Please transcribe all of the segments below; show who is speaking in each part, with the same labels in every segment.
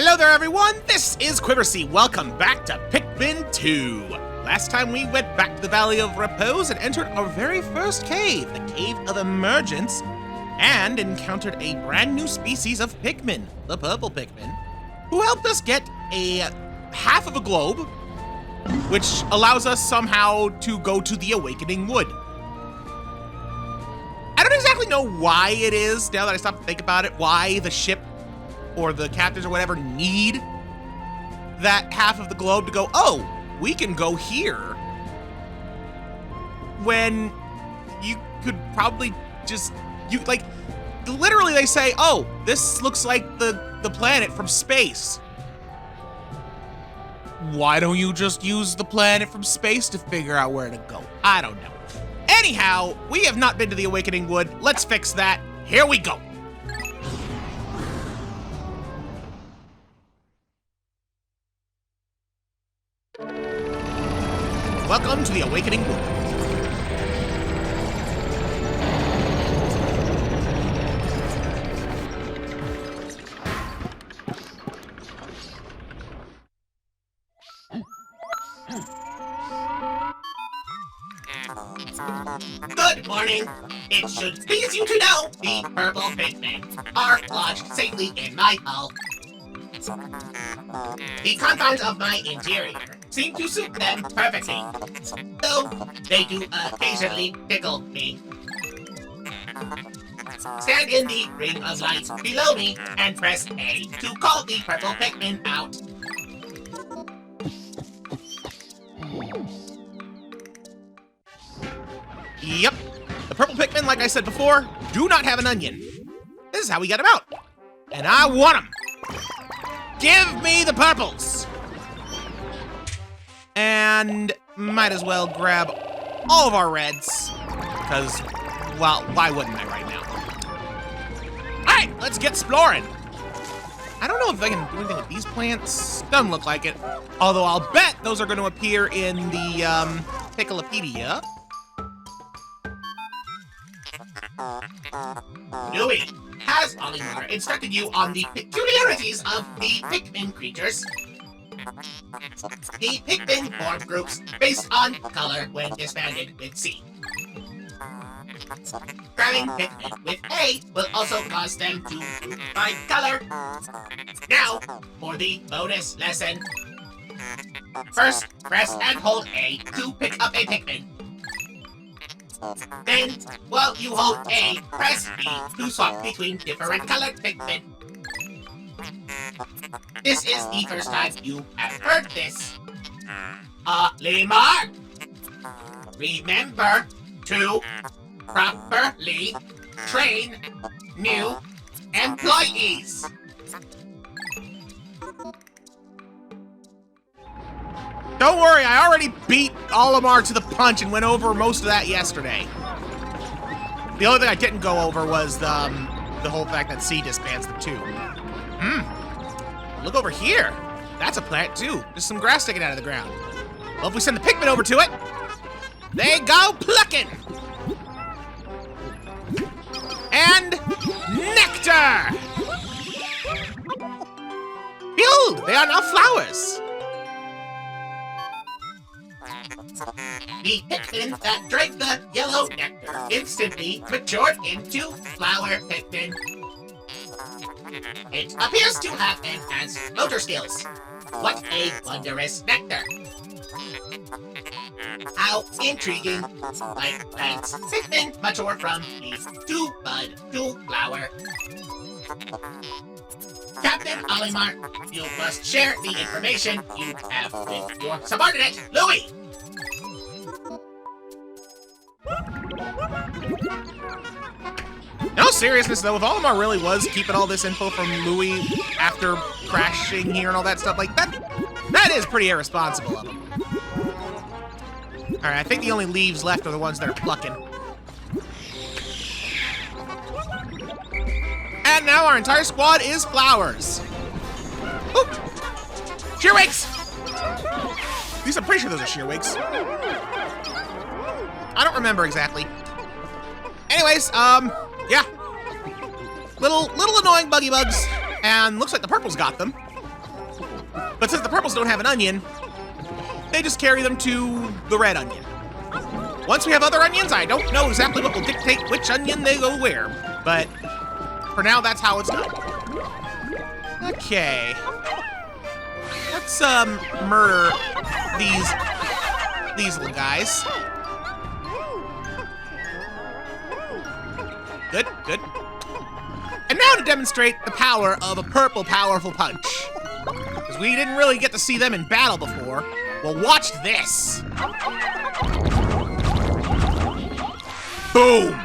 Speaker 1: Hello there, everyone! This is Quiversee. Welcome back to Pikmin 2. Last time we went back to the Valley of Repose and entered our very first cave, the Cave of Emergence, and encountered a brand new species of Pikmin, the purple Pikmin, who helped us get a half of a globe, which allows us somehow to go to the Awakening Wood. I don't exactly know why it is, now that I stop to think about it, why the ship or the captains or whatever need that half of the globe to go, oh, we can go here. When you could probably just, literally they say, oh, this looks like the planet from space. Why don't you just use the planet from space to figure out where to go? I don't know. Anyhow, we have not been to the Awakening Wood. Let's fix that. Here we go. Welcome to the Awakening Wood.
Speaker 2: Good morning. It should please you to know the purple Pikmin are lodged safely in my hull. The confines of my interior seem to suit them perfectly, though they do occasionally tickle me. Stand in the ring of light below me and press A to call the purple Pikmin out.
Speaker 1: Yep, the purple Pikmin, like I said before, do not have an onion. This is how we get them out. And I want them. Give me the purples! And might as well grab all of our reds, because, well, why wouldn't I right now? All right, let's get exploring. I don't know if I can do anything with these plants. Doesn't look like it. Although I'll bet those are going to appear in the Picklepedia.
Speaker 2: Louis, has Olimar instructed you on the peculiarities of the Pikmin creatures? The Pikmin form groups based on color when disbanded with C. Grabbing Pikmin with A will also cause them to group by color. Now, for the bonus lesson. First, press and hold A to pick up a Pikmin. Then, while you hold A, press B to swap between different colored Pikmin. This is the first time you have heard this. Olimar, remember to properly train new employees.
Speaker 1: Don't worry, I already beat Olimar to the punch and went over most of that yesterday. The only thing I didn't go over was the whole fact that C disbands them too. Look over here. That's a plant too. There's some grass sticking out of the ground. Well, if we send the Pikmin over to it, they go plucking. And nectar. Behold, they are now flowers.
Speaker 2: The Pikmin that drank the yellow nectar instantly matured into flower Pikmin. It appears to have enhanced motor skills. What a wondrous nectar! How intriguing! Like plants, Pikmin mature from leaf to bud to flower. Captain Olimar, you must share the information you have with your subordinate, Louis!
Speaker 1: No seriousness though, if Olimar really was keeping all this info from Louis after crashing here and all that stuff, like that is pretty irresponsible of him. Alright, I think the only leaves left are the ones that are plucking. And now our entire squad is flowers. Oop! Shearwigs! At least I'm pretty sure those are shearwigs. I don't remember exactly. Anyways, yeah. Little annoying buggy bugs. And looks like the purple's got them. But since the purples don't have an onion, they just carry them to the red onion. Once we have other onions, I don't know exactly what will dictate which onion they go where. But for now, that's how it's done. Okay. Let's murder these little guys. Good, good. And now to demonstrate the power of a purple powerful punch. Because we didn't really get to see them in battle before. Well, watch this. Boom.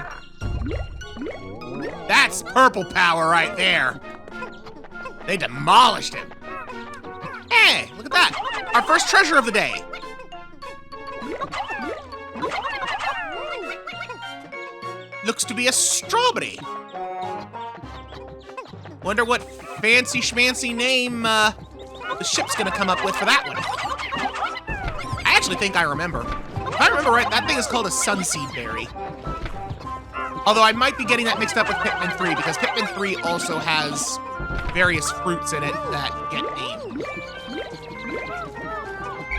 Speaker 1: That's purple power right there. They demolished him. Hey, look at that. Our first treasure of the day. Looks to be a strawberry. Wonder what fancy schmancy name the ship's gonna come up with for that one. I actually think I remember. If I remember right, that thing is called a sunseed berry. Although I might be getting that mixed up with Pikmin 3, because Pikmin 3 also has various fruits in it that get named.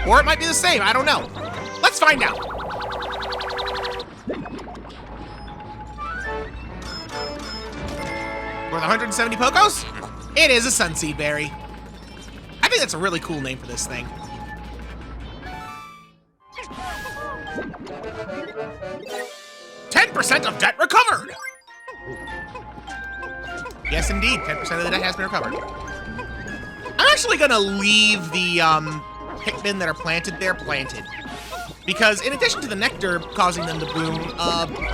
Speaker 1: Or it might be the same, I don't know. Let's find out. Worth 170 Pokos? It is a sunseed berry. I think that's a really cool name for this thing. %10 of debt recovered! Yes, indeed, 10% of the debt has been recovered. I'm actually gonna leave the Pikmin that are planted there planted. Because in addition to the nectar causing them to bloom,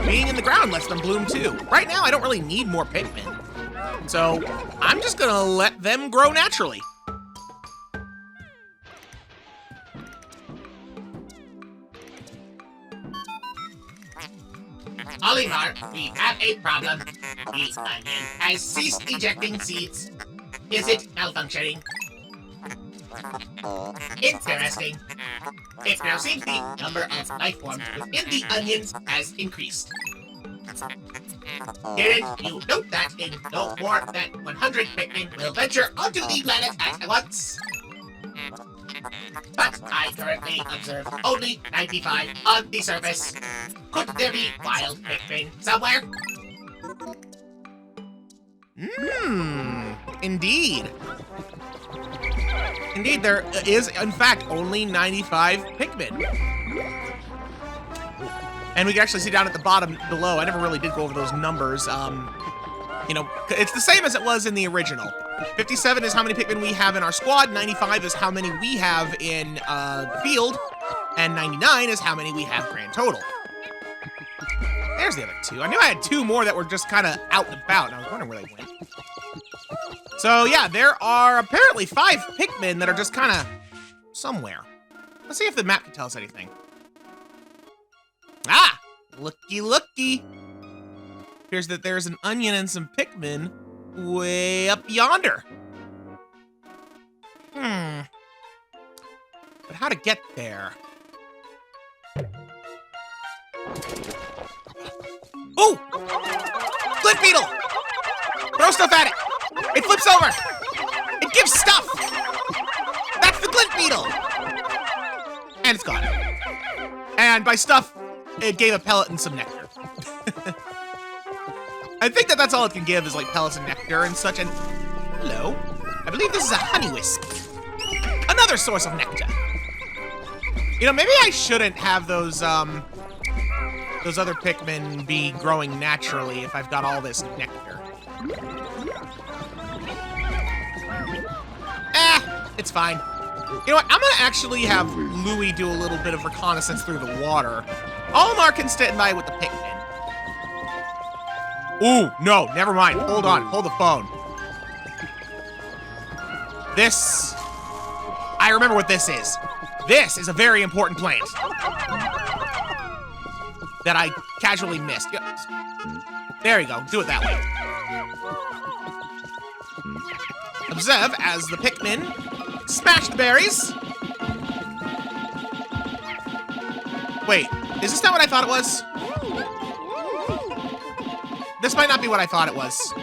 Speaker 1: being in the ground lets them bloom too. Right now, I don't really need more Pikmin. So, I'm just gonna let them grow naturally.
Speaker 2: Oliver, we have a problem. The onion has ceased ejecting seeds. Is it malfunctioning? Interesting. It now seems the number of life forms within the onions has increased. Didn't you note that in no more than 100 Pikmin will venture onto the planet at once? But I currently observe only 95 on the surface. Could there be wild Pikmin somewhere?
Speaker 1: Indeed. Indeed, there is, in fact, only 95 Pikmin. And we can actually see down at the bottom below, I never really did go over those numbers. You know, it's the same as it was in the original. 57 is how many Pikmin we have in our squad, 95 is how many we have in the field, and 99 is how many we have grand total. There's the other two. I knew I had two more that were just kind of out and about, and I was wondering where they went. So yeah, there are apparently 5 Pikmin that are just kind of somewhere. Let's see if the map can tell us anything. Ah! Looky, looky. Appears that there's an onion and some Pikmin way up yonder. But how to get there? Ooh! Glint beetle! Throw stuff at it! It flips over! It gives stuff! That's the glint beetle! And it's gone. And by stuff, it gave a pellet and some nectar. I think that that's all it can give is like pellets and nectar and such. And hello, I believe this is a honey wisp. Another source of nectar. You know, maybe I shouldn't have those other Pikmin be growing naturally if I've got all this nectar. It's fine. You know what? I'm gonna actually have Louie do a little bit of reconnaissance through the water. Olimar can stand by with the Pikmin. Ooh, no, never mind. Hold on, hold the phone. This... I remember what this is. This is a very important plant. That I casually missed. There you go, do it that way. Observe as the Pikmin smash the berries. Wait, is this not what I thought it was? This might not be what I thought it was.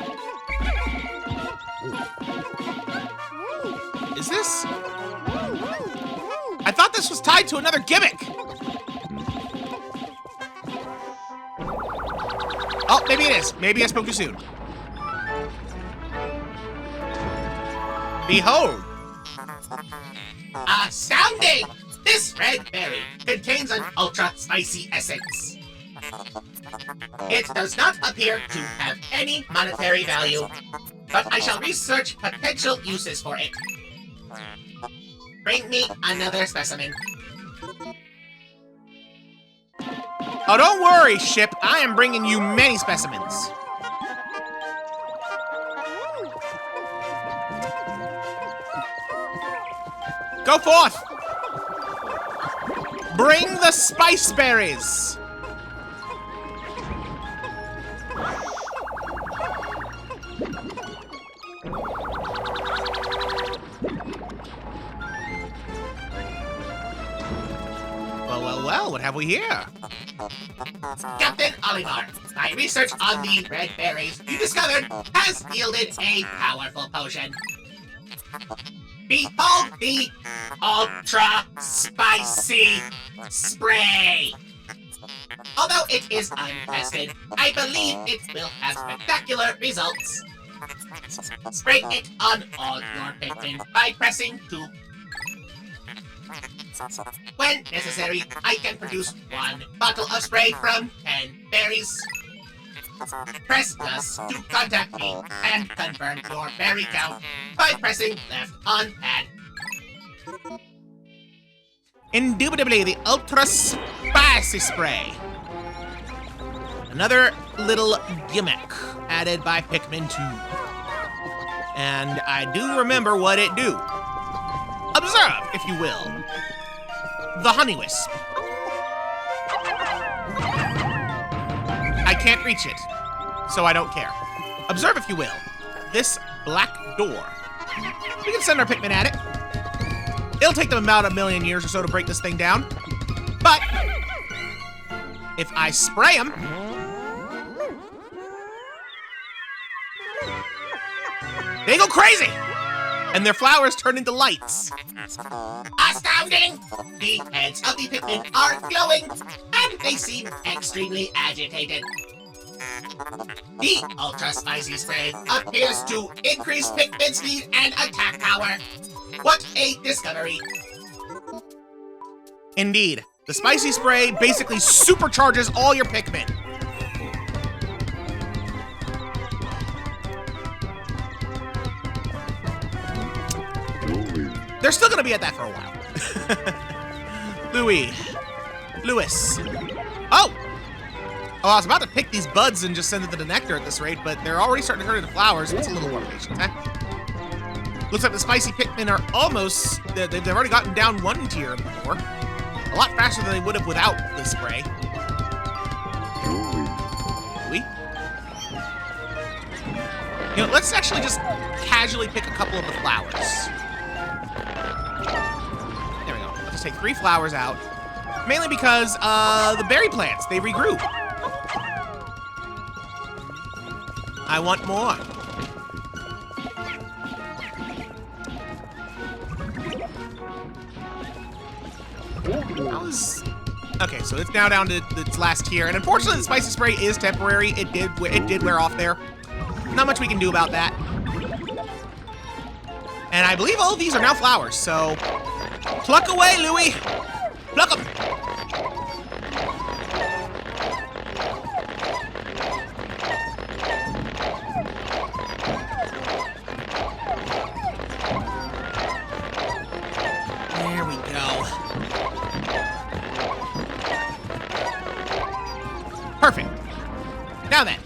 Speaker 1: Is this? I thought this was tied to another gimmick. Oh, maybe it is. Maybe I spoke too soon. Behold.
Speaker 2: Astounding! This red berry contains an ultra spicy essence. It does not appear to have any monetary value, but I shall research potential uses for it. Bring me another specimen.
Speaker 1: Oh, don't worry, ship. I am bringing you many specimens. Go forth! Bring the spice berries! Well, what have we here?
Speaker 2: Captain Oliver, my research on the red berries you discovered has yielded a powerful potion. Behold the Ultra Spicy Spray! Although it is untested, I believe it will have spectacular results. Spray it on all your Pikmin by pressing 2. When necessary, I can produce 1 bottle of spray from 10 berries. Press plus to contact me and confirm your berry count by pressing left on pad.
Speaker 1: Indubitably, the Ultra Spicy Spray. Another little gimmick added by Pikmin 2. And I do remember what it do. Observe, if you will. The Honey Wisp. I can't reach it, so I don't care. Observe, if you will, this black door. We can send our Pikmin at it. It'll take them about 1,000,000 years or so to break this thing down. But if I spray them, they go crazy! And their flowers turn into lights.
Speaker 2: Astounding! The heads of the Pikmin are glowing, and they seem extremely agitated. The Ultra Spicy Spray appears to increase Pikmin speed and attack power. What a discovery!
Speaker 1: Indeed. The Spicy Spray basically supercharges all your Pikmin. They're still gonna be at that for a while. Louis. Oh! Oh, I was about to pick these buds and just send it to the nectar at this rate, but they're already starting to turn into flowers. It's a little more patient, huh? Looks like the spicy Pikmin are almost... They've already gotten down 1 tier before. A lot faster than they would have without the spray. Louis? You know, let's actually just casually pick a couple of the flowers. There we go. Let's take 3 flowers out. Mainly because the berry plants, they regrew. I want more. Okay, so it's now down to its last tier, and unfortunately the spicy spray is temporary. It did wear off there. Not much we can do about that. And I believe all of these are now flowers, so pluck away, Louis. Pluck them. There we go. Perfect. Now then.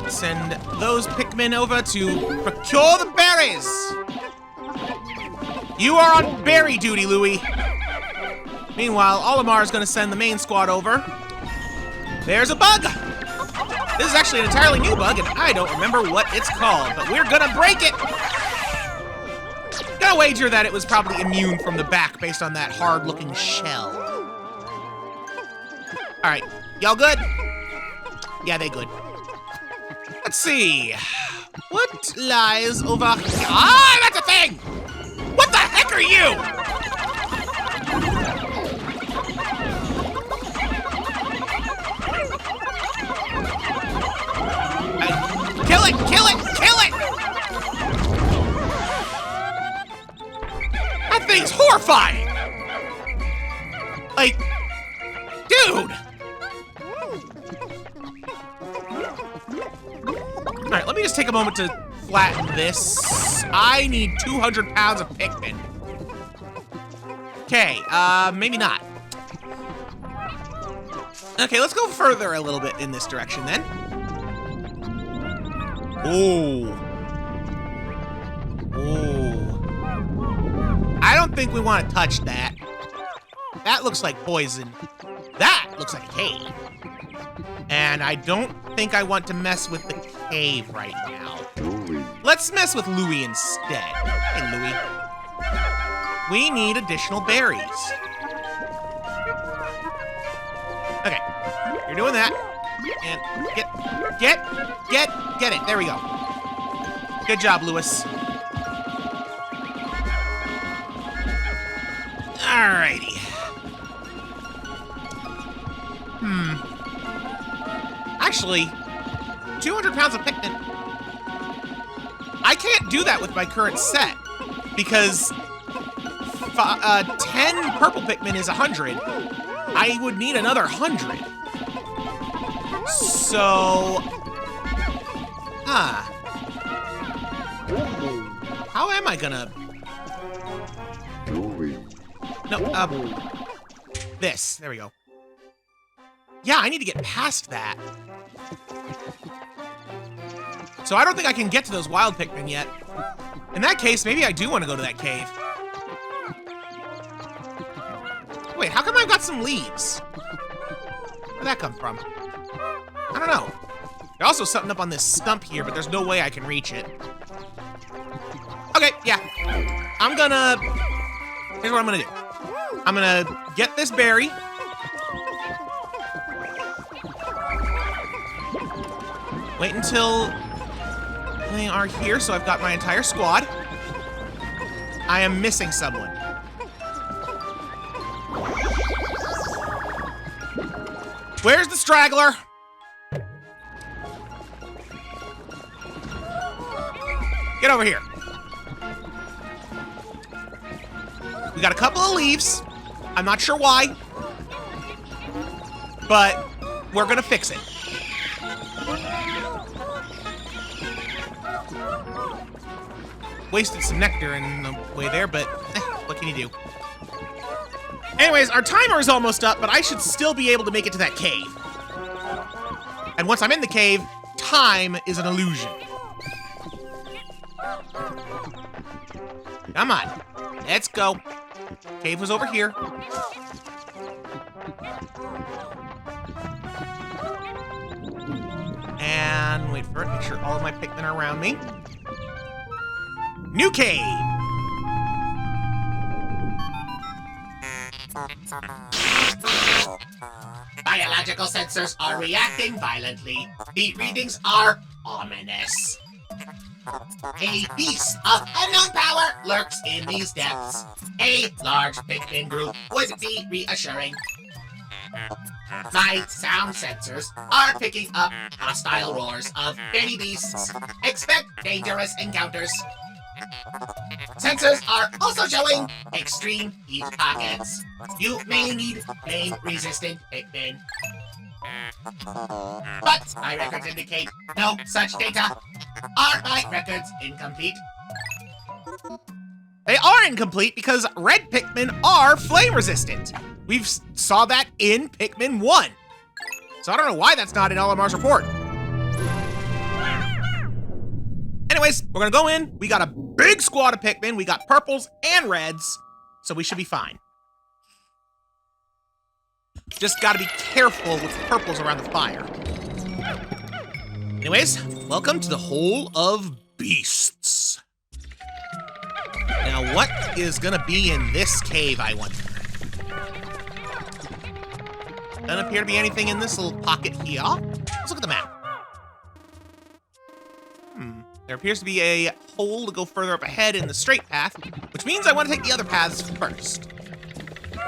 Speaker 1: Send those Pikmin over to procure the berries. You are on berry duty, Louis. Meanwhile, Olimar is going to send the main squad over. There's a bug. This is actually an entirely new bug, and I don't remember what it's called, but we're going to break it. Gonna wager that it was probably immune from the back based on that hard-looking shell. All right, y'all good? Yeah, they good. Let's see. What lies over here? Ah, that's a thing! What the heck are you? Kill it! Kill it! Kill it! That thing's horrifying! Like, dude! All right, let me just take a moment to flatten this. I need 200 pounds of Pikmin. Okay, maybe not. Okay, let's go further a little bit in this direction then. Oh. Oh. I don't think we want to touch that. That looks like poison. That looks like a cave. And I don't think I want to mess with the cave right now. Let's mess with Louie instead. Hey, Louie. We need additional berries. Okay, you're doing that. And get it. There we go. Good job, Lewis. Alrighty. Actually, 200 pounds of Pikmin. I can't do that with my current set because 10 purple Pikmin is 100. I would need another 100. So, how am I gonna? No, this. There we go. Yeah, I need to get past that. So I don't think I can get to those wild Pikmin yet. In that case, maybe I do want to go to that cave. Wait, how come I've got some leaves? Where'd that come from? I don't know. There's also something up on this stump here, but there's no way I can reach it. Okay, yeah. Here's what I'm gonna do. I'm gonna get this berry. Wait until they are here, so I've got my entire squad. I am missing someone. Where's the straggler? Get over here. We got a couple of leaves. I'm not sure why, but we're gonna fix it. Wasted some nectar in the way there, but what can you do? Anyways, our timer is almost up, but I should still be able to make it to that cave. And once I'm in the cave, time is an illusion. Come on, let's go. Cave was over here. And wait for it, make sure all of my Pikmin are around me. New cave!
Speaker 2: Biological sensors are reacting violently. The readings are ominous. A beast of unknown power lurks in these depths. A large Pikmin group would be reassuring. My sound sensors are picking up hostile roars of many beasts. Expect dangerous encounters. Sensors are also showing extreme heat pockets. You may need flame-resistant Pikmin. But my records indicate no such data. Are my records incomplete?
Speaker 1: They are incomplete because red Pikmin are flame-resistant. We've saw that in Pikmin 1. So I don't know why that's not in LMR's report. Anyways, we're gonna go in. We got a big squad of Pikmin. We got purples and reds, so we should be fine. Just gotta be careful with the purples around the fire. Anyways, welcome to the Hole of Beasts. Now, what is gonna be in this cave, I wonder? Doesn't appear to be anything in this little pocket here. Let's look at the map. There appears to be a hole to go further up ahead in the straight path, which means I want to take the other paths first.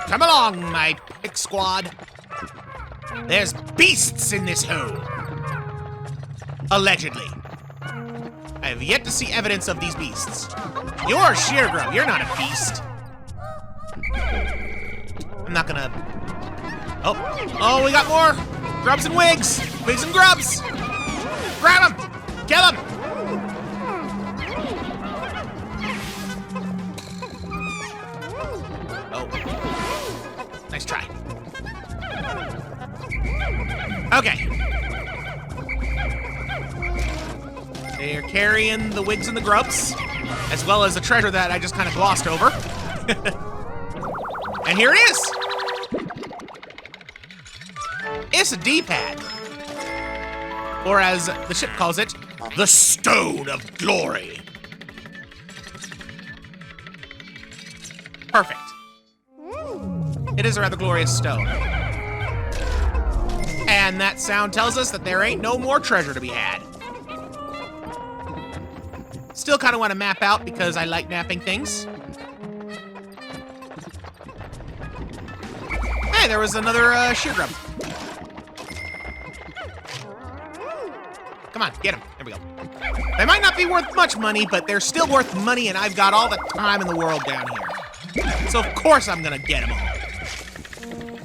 Speaker 1: Come along, my pick squad. There's beasts in this hole. Allegedly. I have yet to see evidence of these beasts. You're Sheer Grub, you're not a beast. I'm not gonna... Oh, we got more! Grubs and wigs! Wigs and grubs! Grab them! Kill them! Oh. Nice try. Okay. They're carrying the wigs and the grubs, as well as the treasure that I just kind of glossed over. And here it is! It's a D-pad. Or as the ship calls it, the Stone of Glory. Perfect. It is a rather glorious stone. And that sound tells us that there ain't no more treasure to be had. Still kind of want to map out because I like mapping things. Hey, there was another sheer grub. Come on, get him. There we go. They might not be worth much money, but they're still worth money, and I've got all the time in the world down here. So of course I'm gonna get them all.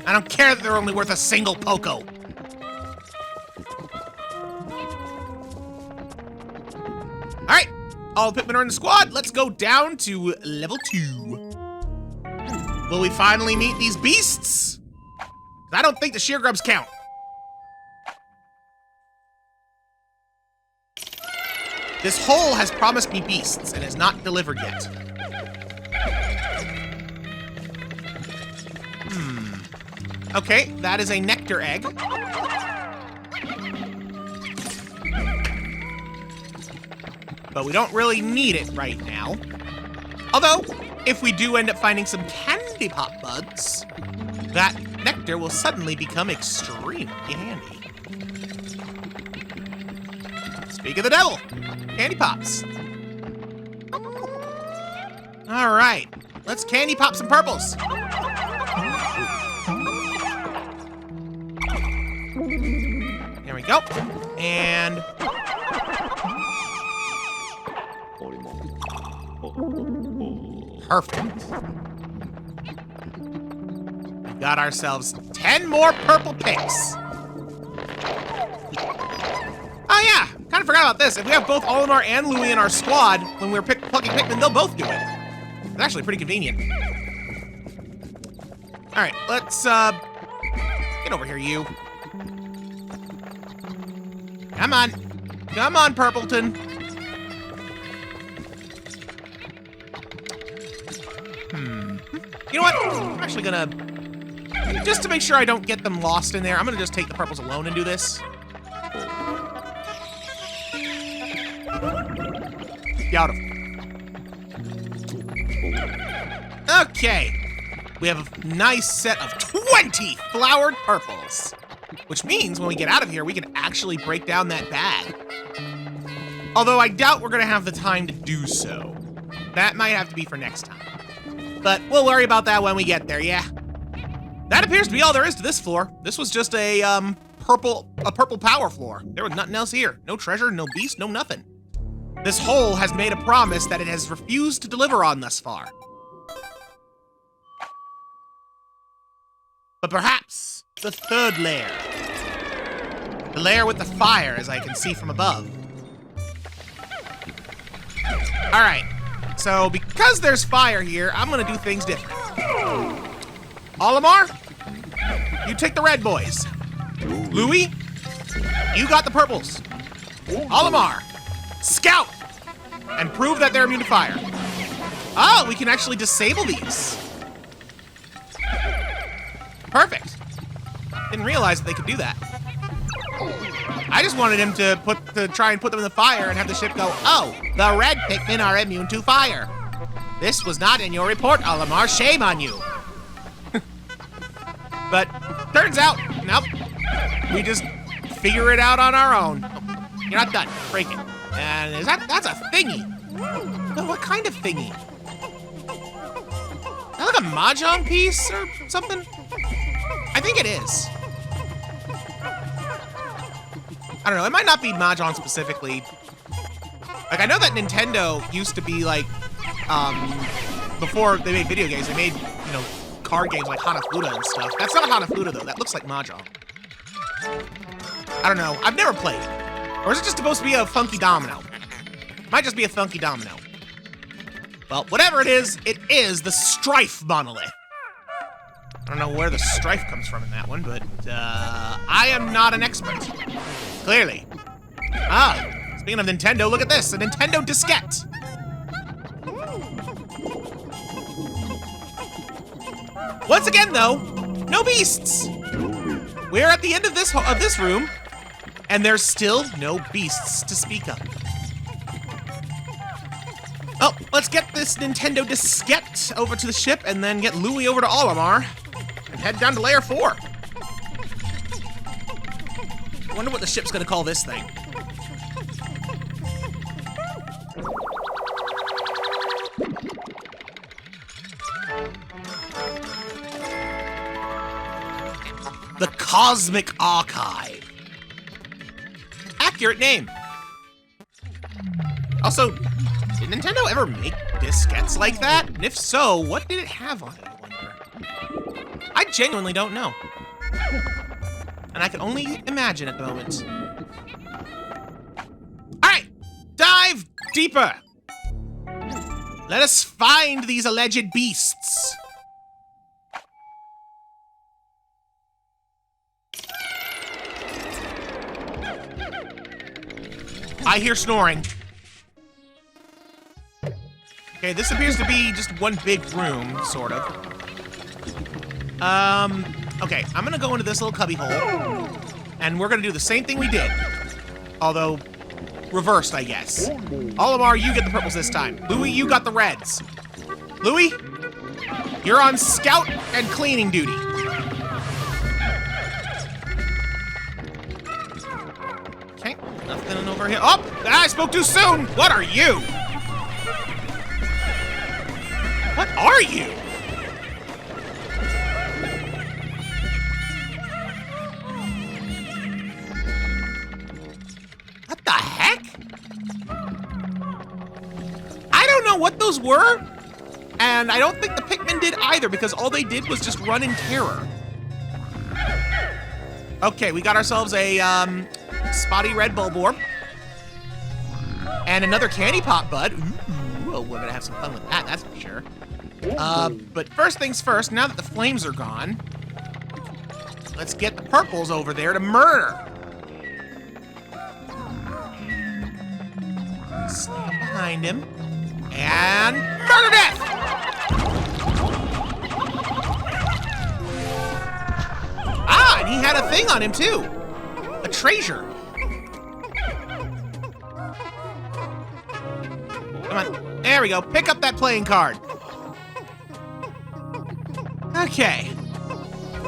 Speaker 1: I don't care that they're only worth a single Poco. All right, all the Pikmin are in the squad. Let's go down to level 2. Will we finally meet these beasts? I don't think the sheer grubs count. This hole has promised me beasts and is not delivered yet. Okay, that is a nectar egg. But we don't really need it right now. Although, if we do end up finding some candy pop bugs, that nectar will suddenly become extremely handy. Speak of the devil, candy pops. All right, let's candy pop some purples. There we go. And perfect. We got ourselves 10 more purple picks. Oh yeah, kind of forgot about this. If we have both Olimar and Louie in our squad, when we're plucking Pikmin, they'll both do it. It's actually pretty convenient. All right, let's get over here, you. Come on. Come on, Purpleton. You know what? I'm actually gonna, just to make sure I don't get them lost in there, I'm gonna just take the purples alone and do this. Beautiful. Okay. We have a nice set of 20 flowered purples. Which means when we get out of here, we can actually break down that bag. Although I doubt we're gonna have the time to do so. That might have to be for next time. But we'll worry about that when we get there, yeah. That appears to be all there is to this floor. This was just a purple power floor. There was nothing else here. No treasure, no beast, no nothing. This hole has made a promise that it has refused to deliver on thus far. But perhaps the third layer. The layer with the fire, as I can see from above. All right, so because there's fire here, I'm gonna do things different. Olimar, you take the red boys. Louie, you got the purples. Olimar, scout, and prove that they're immune to fire. Oh, we can actually disable these. Perfect. Didn't realize that they could do that. I just wanted him to try and put them in the fire and have the ship go, oh, the red Pikmin are immune to fire. This was not in your report, Olimar. Shame on you. But turns out, nope. We just figure it out on our own. Oh, you're not done. Break it. And that's a thingy. No, what kind of thingy? Is that like a mahjong piece or something? I think it is. I don't know, it might not be mahjong specifically. Like, I know that Nintendo used to be like, before they made video games, they made, you know, card games like Hanafuda and stuff. That's not Hanafuda though, that looks like mahjong. I don't know, I've never played it. Or is it just supposed to be a funky domino? Might just be a funky domino. Well, whatever it is the Strife monolith. I don't know where the strife comes from in that one, but I am not an expert. Clearly. Ah, speaking of Nintendo, look at this, a Nintendo diskette. Once again, though, no beasts. We're at the end of this room, and there's still no beasts to speak of. Oh, let's get this Nintendo diskette over to the ship, and then get Louie over to Olimar, and head down to Layer 4. I wonder what the ship's gonna call this thing. The Cosmic Archive. Accurate name. Also, did Nintendo ever make diskettes like that? And if so, what did it have on it, I wonder? I genuinely don't know. And I can only imagine at the moment. Alright, dive deeper. Let us find these alleged beasts. I hear snoring. Okay, this appears to be just one big room, sort of. Okay, I'm gonna go into this little cubby hole, and we're gonna do the same thing we did. Although, reversed, I guess. Olimar, you get the purples this time. Louie, you got the reds. Louie, you're on scout and cleaning duty. Okay, nothing over here. Oh, I spoke too soon. What are you? What are you? What the heck? I don't know what those were, and I don't think the Pikmin did either, because all they did was just run in terror. Okay, we got ourselves a spotty red bulborb and another candy pop bud. Ooh, well, we're gonna have some fun with that, that's for sure. But first things first, now that the flames are gone, let's get the purples over there to murder. Stand behind him, and murder death! Ah, and he had a thing on him too. A treasure. Come on, there we go, pick up that playing card. Okay,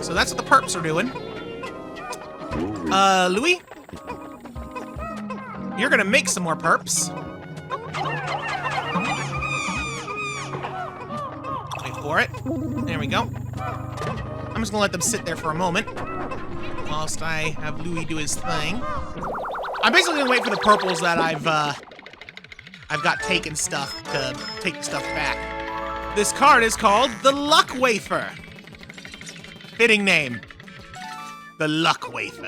Speaker 1: so that's what the perps are doing. Louie, you're gonna make some more perps. Wait for it. There we go. I'm just gonna let them sit there for a moment whilst I have Louie do his thing. I'm basically gonna wait for the purples that I've got taken stuff to take the stuff back. This card is called the Luck Wafer. Fitting name. The Luck Wafer.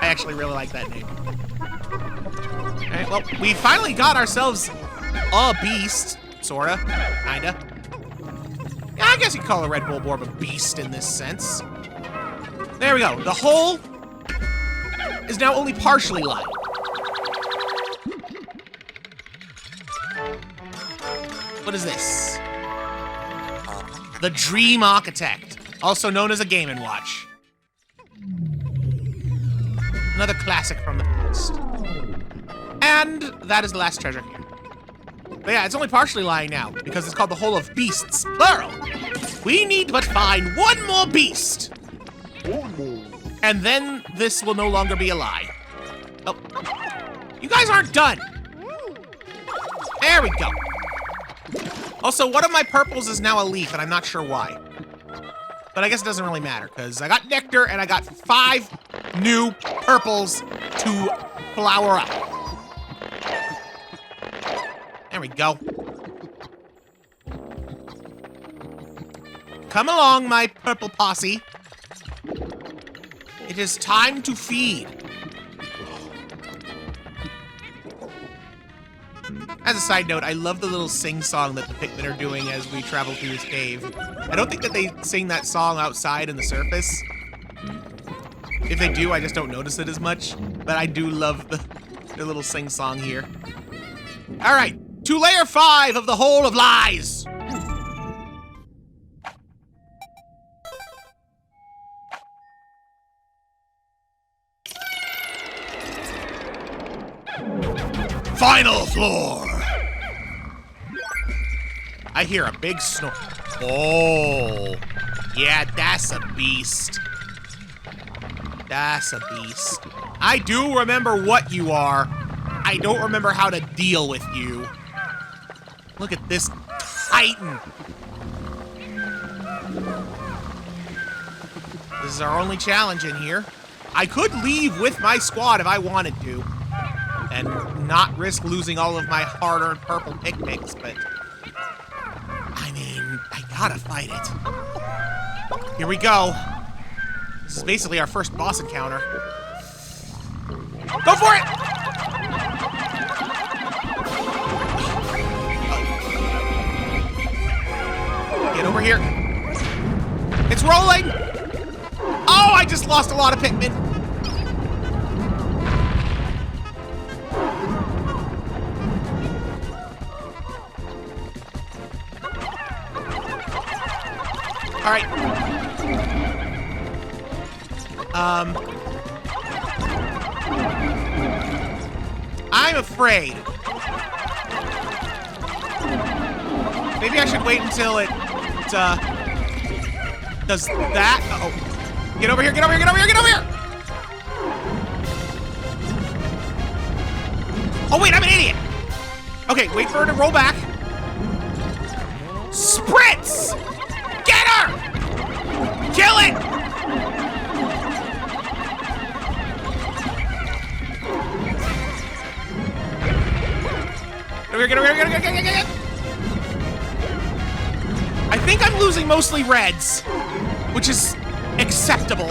Speaker 1: I actually really like that name. Alright, well, we finally got ourselves a beast. Sorta. Kinda. Yeah, I guess you could call a Red Bulborb a beast in this sense. There we go. The hole is now only partially lined. What is this? The Dream Architect, also known as a Game & Watch. Another classic from the past. And that is the last treasure here. But yeah, it's only partially lying now, because it's called the Hole of Beasts, plural. We need but find one more beast. And then this will no longer be a lie. Oh, you guys aren't done. There we go. Also, one of my purples is now a leaf, and I'm not sure why. But I guess it doesn't really matter, because I got nectar, and I got 5 new purples to flower up. There we go. Come along, my purple posse. It is time to feed. As a side note, I love the little sing-song that the Pikmin are doing as we travel through this cave. I don't think that they sing that song outside in the surface. If they do, I just don't notice it as much. But I do love the little sing-song here. All right, to layer 5 of the Hole of Lies. Final floor. I hear a big snore. Oh, yeah, that's a beast. That's a beast. I do remember what you are. I don't remember how to deal with you. Look at this titan. This is our only challenge in here. I could leave with my squad if I wanted to, and not risk losing all of my hard-earned purple picnics, but I mean, I gotta fight it. Here we go. This is basically our first boss encounter. Go for it! Get over here. It's rolling! Oh, I just lost a lot of Pikmin. All right. I'm afraid. Maybe I should wait until it does that. Uh-oh. Get over here, get over here, get over here, get over here! Oh wait, I'm an idiot! Okay, wait for her to roll back. Spritz! Get her! Kill it! Get over here, get over here, get. I think I'm losing mostly reds, which is acceptable.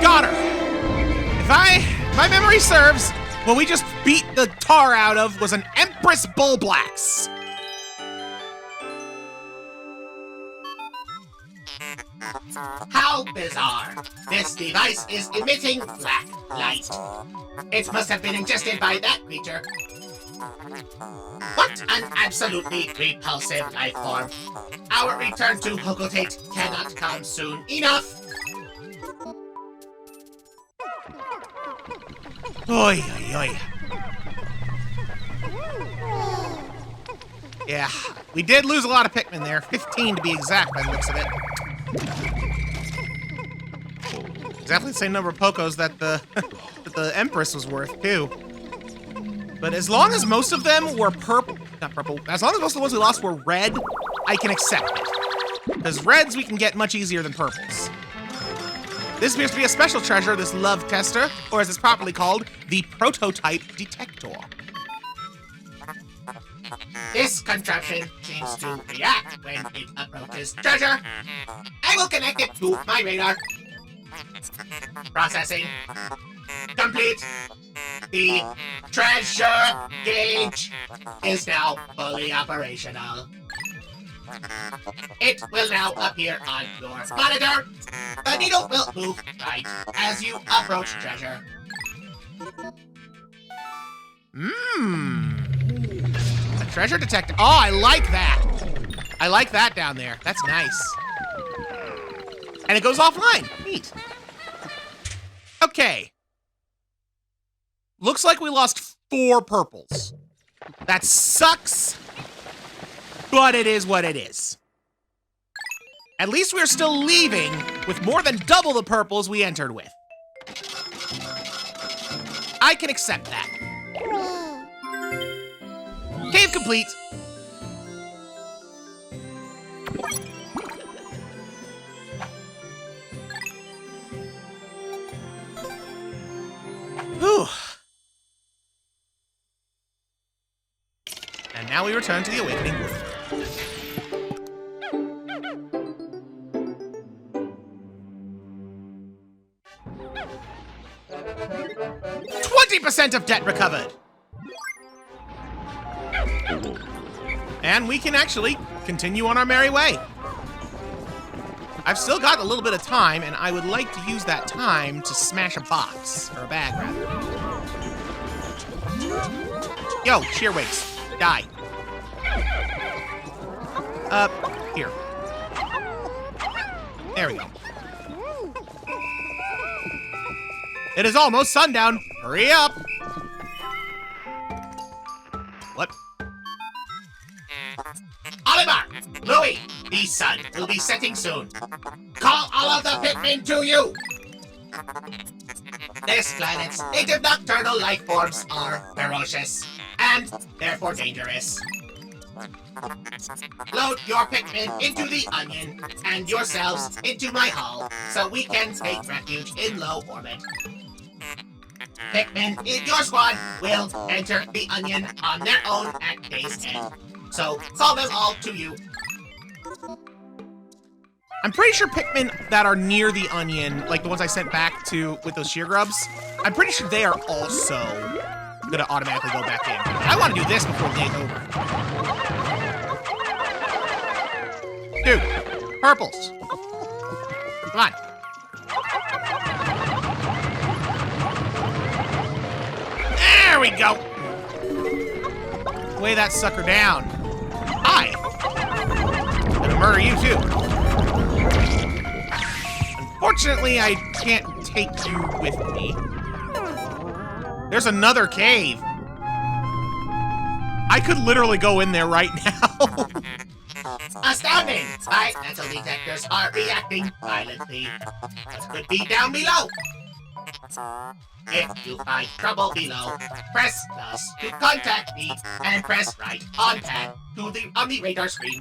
Speaker 1: Got her. If my memory serves, what we just beat the tar out of was an Empress Bullblax.
Speaker 2: How bizarre. This device is emitting black light. It must have been ingested by that creature. What an absolutely repulsive life form. Our return to Hokotate cannot come soon enough.
Speaker 1: Oy, oy, oy. Yeah, we did lose a lot of Pikmin there. 15 to be exact by the looks of it. Exactly the same number of Pokos that the that the Empress was worth, too. But as long as most of them were not purple, as long as most of the ones we lost were red, I can accept it. Because reds we can get much easier than purples. This appears to be a special treasure, this love tester, or as it's properly called, the prototype detector.
Speaker 2: This contraption seems to react when it approaches treasure. I will connect it to my radar. Processing. Complete. The treasure gauge is now fully operational. It will now appear on your monitor. The needle will move right as you approach treasure.
Speaker 1: A treasure detector. Oh, I like that. I like that down there. That's nice. And it goes offline. Neat. Okay. Looks like we lost 4 purples. That sucks, but it is what it is. At least we're still leaving with more than double the purples we entered with. I I can accept that. Cave complete. Whew. And now we return to the Awakening World. 20% of debt recovered! And we can actually continue on our merry way. I've still got a little bit of time, and I would like to use that time to smash a box, or a bag, rather. Yo, Shearwigs, die. Here. There we go. It is almost sundown. Hurry up. What?
Speaker 2: Oliver! Louis! The sun will be setting soon. Call all of the Pikmin to you! This planet's native nocturnal life forms are ferocious and therefore dangerous. Load your Pikmin into the onion and yourselves into my hull so we can take refuge in low orbit. Pikmin in your squad will enter the onion on their own at day's end. So call them all to you.
Speaker 1: I'm pretty sure Pikmin that are near the onion, like the ones I sent back to with those sheer grubs, I'm pretty sure they are also gonna automatically go back in. I want to do this before the day's over. Dude, purples. Come on. There we go. Lay that sucker down. Hi. Gonna murder you too. Unfortunately, I can't take you with me. There's another cave. I could literally go in there right now.
Speaker 2: Astounding! My metal detectors are reacting violently. What could be down below? If you find trouble below, press plus to contact me and press right on pad on the radar screen.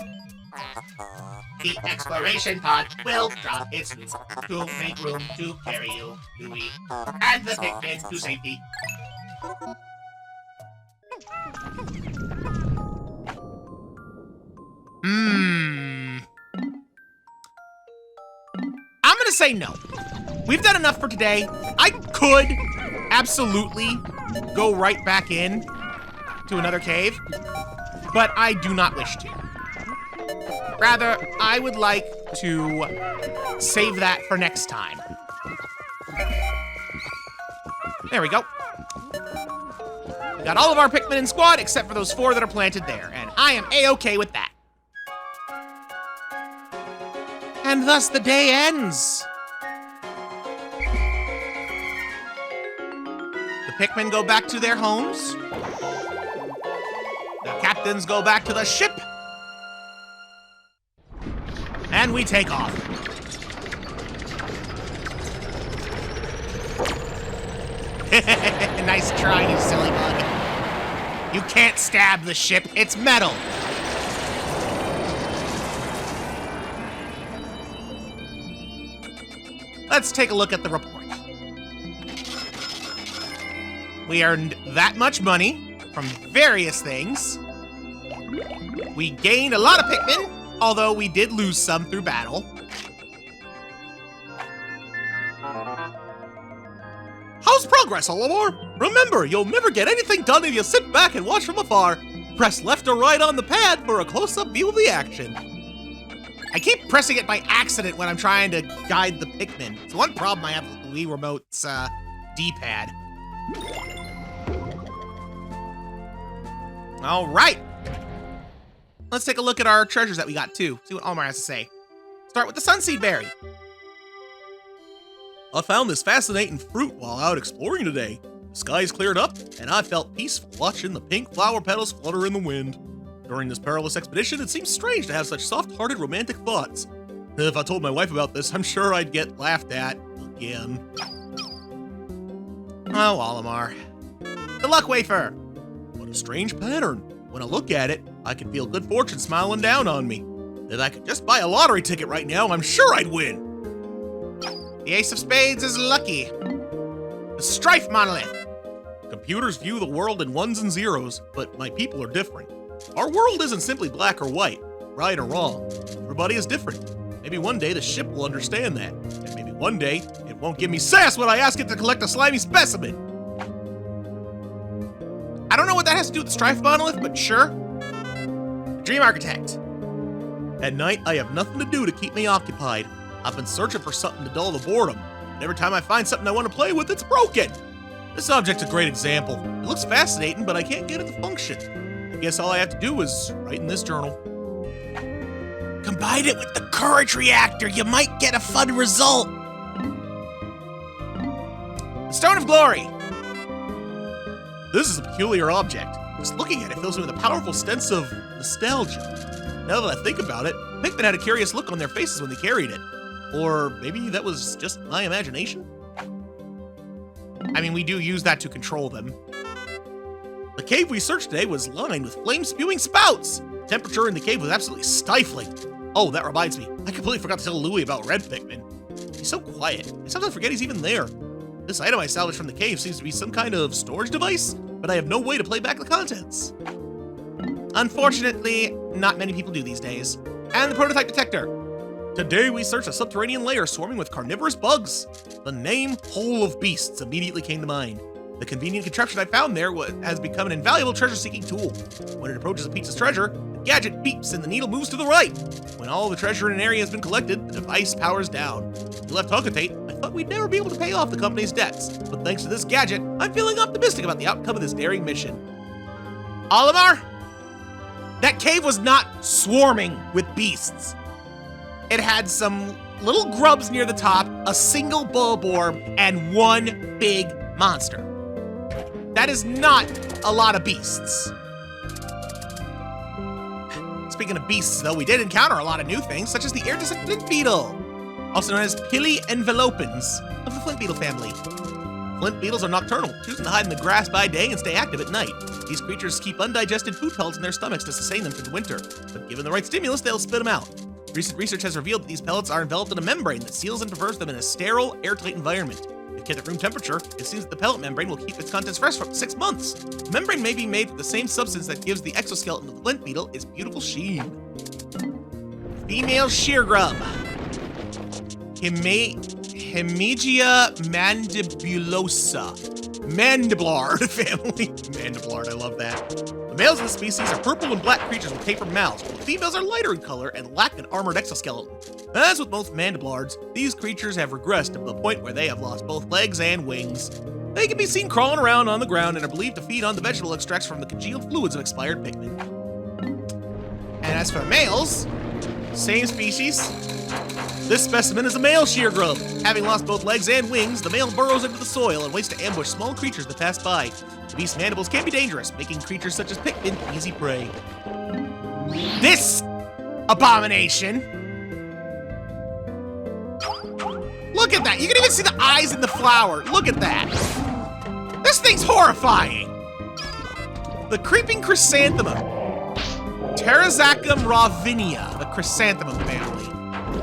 Speaker 2: The exploration pod will drop its loot to make room to carry you, Louie, and the Pikmin to safety.
Speaker 1: I'm gonna say no. We've done enough for today. I could absolutely go right back in to another cave, but I do not wish to. Rather, I would like to save that for next time. There we go. We got all of our Pikmin in squad except for those 4 that are planted there, and I am A-okay with that. And thus the day ends. The Pikmin go back to their homes. The captains go back to the ship. And we take off. Nice try, you silly bug. You can't stab the ship, it's metal. Let's take a look at the report. We earned that much money from various things. We gained a lot of Pikmin, although we did lose some through battle. How's progress, Olimar? Remember, you'll never get anything done if you sit back and watch from afar. Press left or right on the pad for a close-up view of the action. I keep pressing it by accident when I'm trying to guide the Pikmin. It's one problem I have with the Wii Remote's D-pad. All right. Let's take a look at our treasures that we got, too. See what Olimar has to say. Start with the Sunseed Berry. I found this fascinating fruit while out exploring today. The skies cleared up, and I felt peaceful watching the pink flower petals flutter in the wind. During this perilous expedition, it seems strange to have such soft-hearted romantic thoughts. If I told my wife about this, I'm sure I'd get laughed at again. Oh, Olimar. luck wafer. What a strange pattern. When I look at it, I can feel good fortune smiling down on me. If I could just buy a lottery ticket right now, I'm sure I'd win. The ace of spades is lucky. The strife monolith. Computers view the world in ones and zeros, but my people are different. Our world isn't simply black or white, right or wrong. Everybody is different. Maybe one day the ship will understand that, and maybe one day it won't give me sass when I ask it to collect a slimy specimen. I don't know what that has to do with the strife monolith, but sure. Dream architect. At night, I have nothing to do to keep me occupied. I've been searching for something to dull the boredom, and every time I find something I want to play with, it's broken. This object's a great example. It looks fascinating, but I can't get it to function. I guess all I have to do is write in this journal. Combine it with the courage reactor, you might get a fun result. The Stone of Glory. This is a peculiar object. Just looking at it fills me with a powerful sense of nostalgia. Now that I think about it, Pikmin had a curious look on their faces when they carried it. Or maybe that was just my imagination? I mean, we do use that to control them. The cave we searched today was lined with flame-spewing spouts. The temperature in the cave was absolutely stifling. Oh, that reminds me. I completely forgot to tell Louie about Red Pikmin. He's so quiet. I sometimes forget he's even there. This item I salvaged from the cave seems to be some kind of storage device, but I have no way to play back the contents. Unfortunately, not many people do these days. And the prototype detector. Today we searched a subterranean lair swarming with carnivorous bugs. The name Hole of Beasts immediately came to mind. The convenient contraption I found there has become an invaluable treasure-seeking tool. When it approaches a piece of treasure, the gadget beeps and the needle moves to the right. When all the treasure in an area has been collected, the device powers down. When we left Hocotate, I thought we'd never be able to pay off the company's debts, but thanks to this gadget, I'm feeling optimistic about the outcome of this daring mission. Olimar? That cave was not swarming with beasts. It had some little grubs near the top, a single bulborb, and one big monster. That is not a lot of beasts. Speaking of beasts, though, we did encounter a lot of new things, such as the iridescent flint beetle, also known as Pili envelopens of the flint beetle family. Flint beetles are nocturnal, choosing to hide in the grass by day and stay active at night. These creatures keep undigested food pellets in their stomachs to sustain them through the winter, but given the right stimulus, they'll spit them out. Recent research has revealed that these pellets are enveloped in a membrane that seals and preserves them in a sterile, airtight environment. If kept at room temperature, it seems that the pellet membrane will keep its contents fresh for up to 6 months. The membrane may be made with the same substance that gives the exoskeleton of the flint beetle its beautiful sheen. Female shear grub. Hemigia mandibulosa. Mandiblard family. Mandiblard, I love that. The males of the species are purple and black creatures with tapered mouths, while the females are lighter in color and lack an armored exoskeleton. As with most mandiblards, these creatures have regressed to the point where they have lost both legs and wings. They can be seen crawling around on the ground and are believed to feed on the vegetable extracts from the congealed fluids of expired Pikmin. And as for males, same species. This specimen is a male shear grub. Having lost both legs and wings, the male burrows into the soil and waits to ambush small creatures that pass by. The beast's mandibles can be dangerous, making creatures such as Pikmin easy prey. This abomination. Look at that. You can even see the eyes in the flower. Look at that. This thing's horrifying. The creeping chrysanthemum. Pterozacum ravinia, the chrysanthemum family.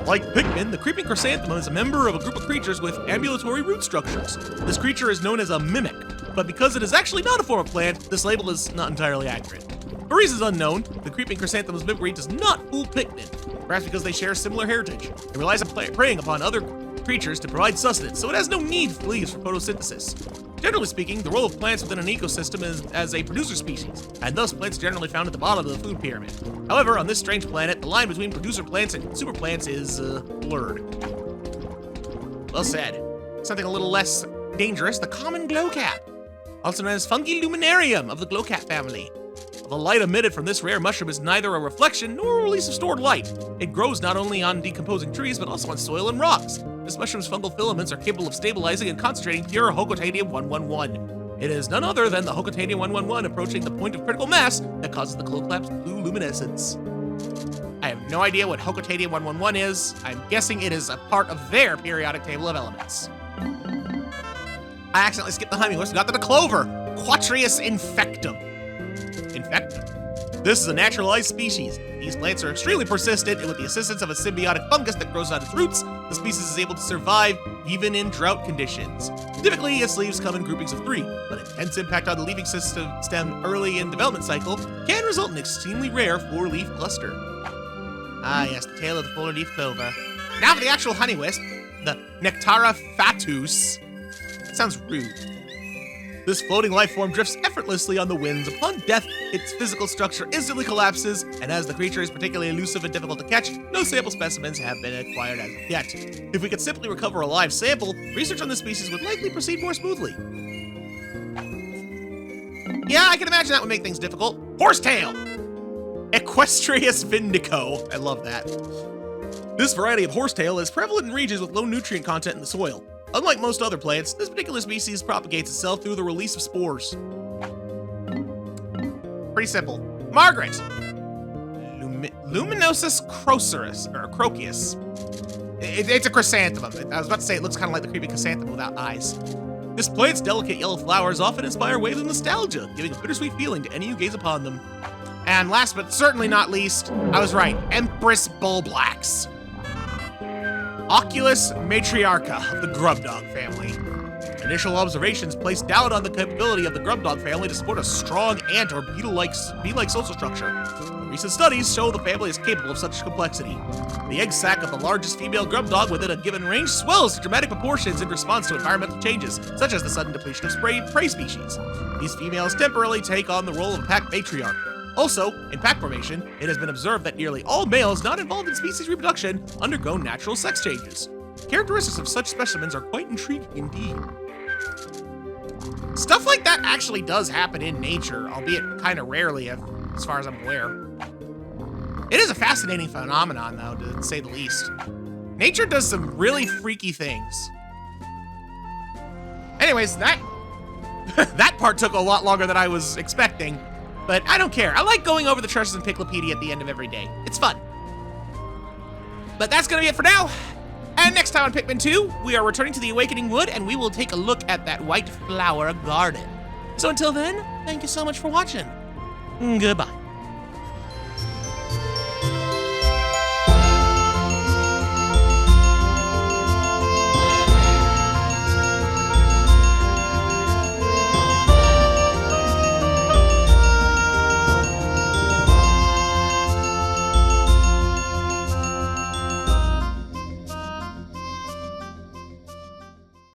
Speaker 1: Like Pikmin, the creeping chrysanthemum is a member of a group of creatures with ambulatory root structures. This creature is known as a mimic, but because it is actually not a form of plant, this label is not entirely accurate. For reasons unknown, the creeping chrysanthemum's mimicry does not fool Pikmin, perhaps because they share similar heritage. It relies on preying upon other creatures to provide sustenance, so it has no need for leaves for photosynthesis. Generally speaking, the role of plants within an ecosystem is as a producer species, and thus plants are generally found at the bottom of the food pyramid. However, on this strange planet, the line between producer plants and consumer plants is blurred. Well said. Something a little less dangerous, the common glowcap, also known as Fungi luminarium of the glowcap family. The light emitted from this rare mushroom is neither a reflection nor a release of stored light. It grows not only on decomposing trees, but also on soil and rocks. This mushroom's fungal filaments are capable of stabilizing and concentrating pure Hocotadium-111. It is none other than the Hocotadium-111 approaching the point of critical mass that causes the glowcap's blue luminescence. I have no idea what Hocotadium-111 is. I'm guessing it is a part of their periodic table of elements. I accidentally skipped the Humminghorse and got to the Clover. Quatrius infectum. This is a naturalized species. These plants are extremely persistent, and with the assistance of a symbiotic fungus that grows out its roots, the species is able to survive even in drought conditions. Typically, its leaves come in groupings of 3, but intense impact on the leafing stem early in development cycle can result in an extremely rare 4-leaf cluster. Ah yes, the tail of the 4-leaf clover. Now for the actual honey wisp, the Nectara fatus. That sounds rude. This floating life form drifts effortlessly on the winds. Upon death, its physical structure instantly collapses, and as the creature is particularly elusive and difficult to catch, no sample specimens have been acquired as of yet. If we could simply recover a live sample, research on this species would likely proceed more smoothly. Yeah, I can imagine that would make things difficult. Horsetail! Equestrius vindico. I love that. This variety of horsetail is prevalent in regions with low nutrient content in the soil. Unlike most other plants, this particular species propagates itself through the release of spores. Pretty simple. Margaret! Luminosus croceus. It's a chrysanthemum. I was about to say it looks kind of like the creepy chrysanthemum without eyes. This plant's delicate yellow flowers often inspire waves of nostalgia, giving a bittersweet feeling to any who gaze upon them. And last but certainly not least, I was right, Empress Bullblacks. Oculus matriarcha of the grubdog family. Initial observations place doubt on the capability of the grubdog family to support a strong ant or bee-like social structure. Recent studies show the family is capable of such complexity. The egg sac of the largest female grubdog within a given range swells to dramatic proportions in response to environmental changes, such as the sudden depletion of prey species. These females temporarily take on the role of a pack matriarch. Also, in pack formation, it has been observed that nearly all males not involved in species reproduction undergo natural sex changes. Characteristics of such specimens are quite intriguing indeed. Stuff like that actually does happen in nature, albeit kind of rarely, as far as I'm aware. It is a fascinating phenomenon, though, to say the least. Nature does some really freaky things. Anyways, that part took a lot longer than I was expecting. But I don't care. I like going over the treasures in Piclopedia at the end of every day. It's fun. But that's going to be it for now. And next time on Pikmin 2, we are returning to the Awakening Wood, and we will take a look at that white flower garden. So until then, thank you so much for watching. Goodbye.